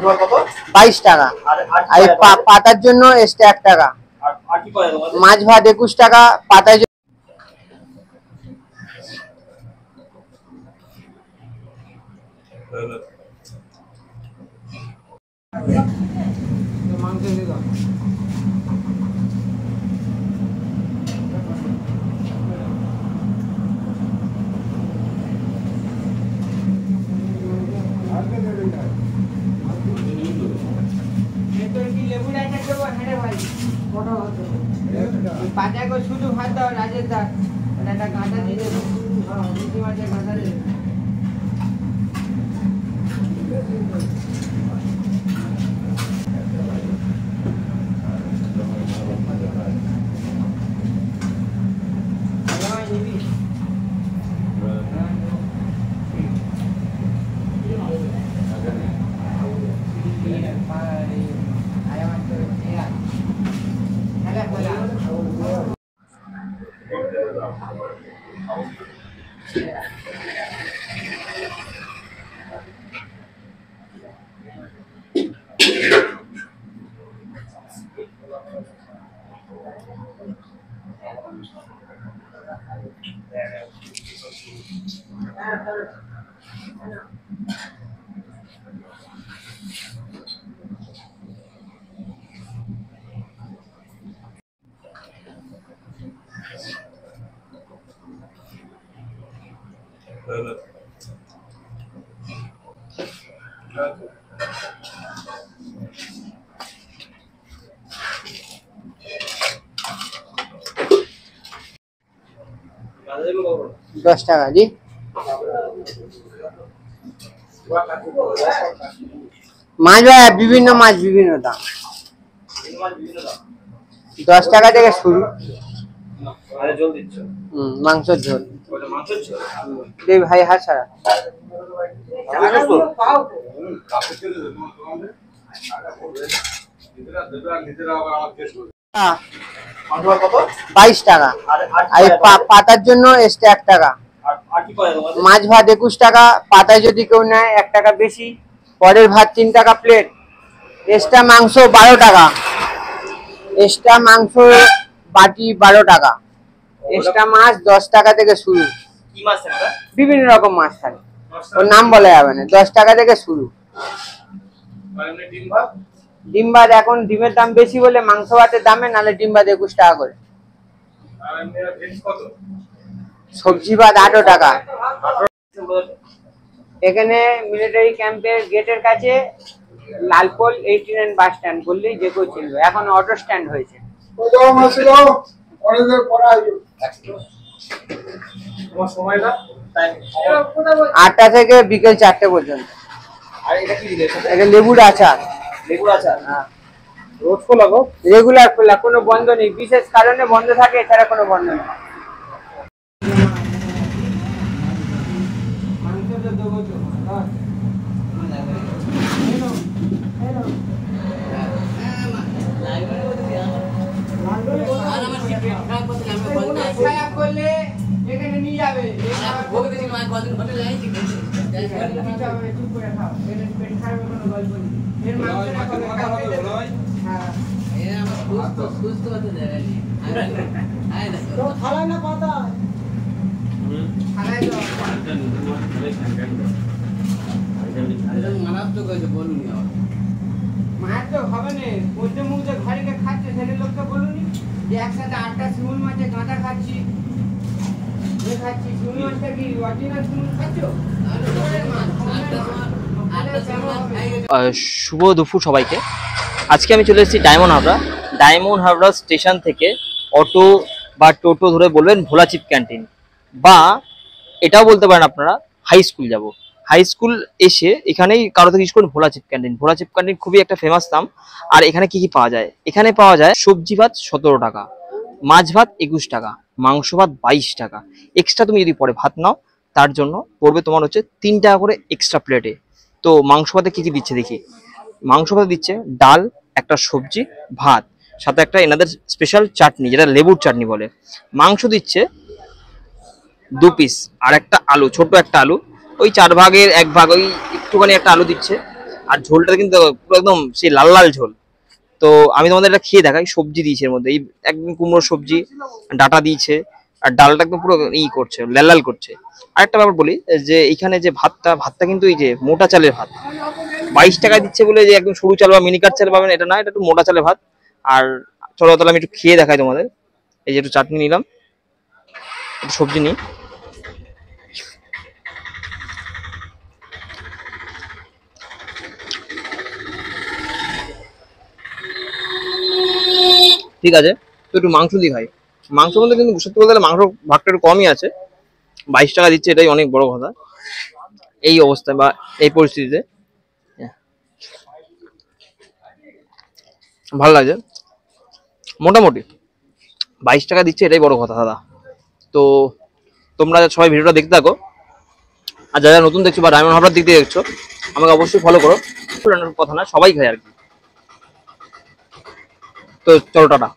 22 টাকা। আর পাতার জন্য এক্সট্রা 1 টাকা। মাছ ভাত 21 টাকা। পাতায় পাতা করে শুধু ভাত দাও রাজেশ দা, একটা গাঁদা দিয়ে দেবো, মাছের গাঁদা দিয়ে दस টাকা जी। মাছ ভাই বিভিন্ন মাছ বিভিন্ন দাম। 10 টাকা থেকে শুরু। মাংসের ঝোল। দে ভাই হাত ছাড়া। বাইশ টাকা। আর পাতার জন্য এক্সট্রা 1 টাকা। মাছ ভাত 21 টাকা। পাতায় যদি কেউ নেয় 1 টাকা বেশি। পরের ভাত 3 টাকা প্লেট। এক্সট্রা মাংস 12 টাকা। এক্সট্রা মাংস বাটি 12 টাকা। এক্সট্রা মাছ 10 টাকা থেকে শুরু। বিভিন্ন রকম মাছ থাকে, ওর নাম বলা যাবে না। 10 টাকা থেকে শুরু। ডিম ভাত এখন ডিমের দাম বেশি বলে মাংস ভাতের দামে, নালে ডিম ভাত 21 টাকা করে। সবজি ভাত 18 টাকা। এখানে মিলিটারি ক্যাম্পের গেটের কাছে লালপোল 89 বাস স্ট্যান্ড বললেই যে কেউ চিনবে। এখন অটো স্ট্যান্ড হয়েছে। 8টা থেকে বিকেল 4টে পর্যন্ত। এটা লেবুর আচার। হ্যাঁ, রোজ খোলা গো? রেগুলার খোলা, কোনো বন্ধ নেই। বিশেষ কারণে বন্ধ থাকে, এছাড়া কোনো বন্ধ নেই। মায়ের তো হবে না, বলতে মুখে ঘরে খাচ্ছে, ছেলে লোককে বলুন যে একসাথে 8টা শিমুল মাছে গাঁদা খাচ্ছি। শুভ দুপুর সবাইকে। আজকে আমি চলে এসেছি diamond Habra. Diamond Habra station থেকে অটো বা টোটো ধরে বলবেন ভোলা চিপ ক্যান্টিন, বা এটাও বলতে পারেন আপনারা হাই স্কুল যাব। হাই স্কুল এসে এখানেই কারো থেকে ইউজ করুন ভোলা চিপ ক্যান্টিন। ভোলা চিপ ক্যান্টিন খুবই একটা ফেমাস নাম। আর এখানে কি কি পাওয়া যায়? এখানে পাওয়া যায় সবজি ভাত 17 টাকা, মাছ ভাত 21 টাকা, মাংস ভাত 22 টাকা। এক্সট্রা তুমি যদি পরে ভাত নাও তার জন্য পড়বে তোমার হচ্ছে 3 টাকা করে এক্সট্রা প্লেটে। তো মাংস ভাতে কি কি দিচ্ছে দেখি। মাংস ভাতে দিচ্ছে ডাল, একটা সবজি, ভাত, সাথে একটা এনাদের স্পেশাল চাটনি, যেটা লেবুর চাটনি বলে। মাংস দিচ্ছে 2 পিস আর একটা আলু, ছোট একটা আলু, ওই 4 ভাগের 1 ভাগ, ওই একটুখানি একটা আলু দিচ্ছে। আর ঝোলটা কিন্তু পুরো একদম সেই লাল লাল ঝোল। তো আমি তোমাদের এটা খেয়ে দেখাই। সবজি দিয়েছে এর মধ্যে, এই একদম কুমড়োর সবজি, ডাটা দিয়েছে, আর ডালটা একদম পুরো করছে, লাল লাল করছে। আরেকটা ব্যাপার বলি, যে এইখানে যে ভাতটা কিন্তু এই যে মোটা চালের ভাত, 22 টাকায় দিচ্ছে বলে যে একদম সরু চাল বা মিনিকাট চাল পাবেন এটা না, এটা একটু মোটা চালের ভাত। আর চলো তাহলে আমি একটু খেয়ে দেখাই তোমাদের। এই যে একটু চাটনি নিলাম, একটু সবজি নিই। ঠিক আছে, তো একটু মাংস দিয়ে খাই। মাংস মধ্যে কিন্তু সত্যি বলতে গেলে মাংস ভাগটা একটু কমই আছে। 22 টাকা দিচ্ছে, এটাই অনেক বড় কথা এই অবস্থায় বা এই পরিস্থিতিতে। ভালো লাগছে মোটামুটি। 22 টাকা দিচ্ছে, এটাই বড় কথা দাদা। তো তোমরা সবাই ভিডিওটা দেখতে থাকো, আর যারা নতুন দেখছো বা ডায়মন্ড হারবার দিক দিয়ে দেখছো, আমাকে অবশ্যই ফলো করো। কথা না, সবাই খায় আর কি। তো চলো টাটা।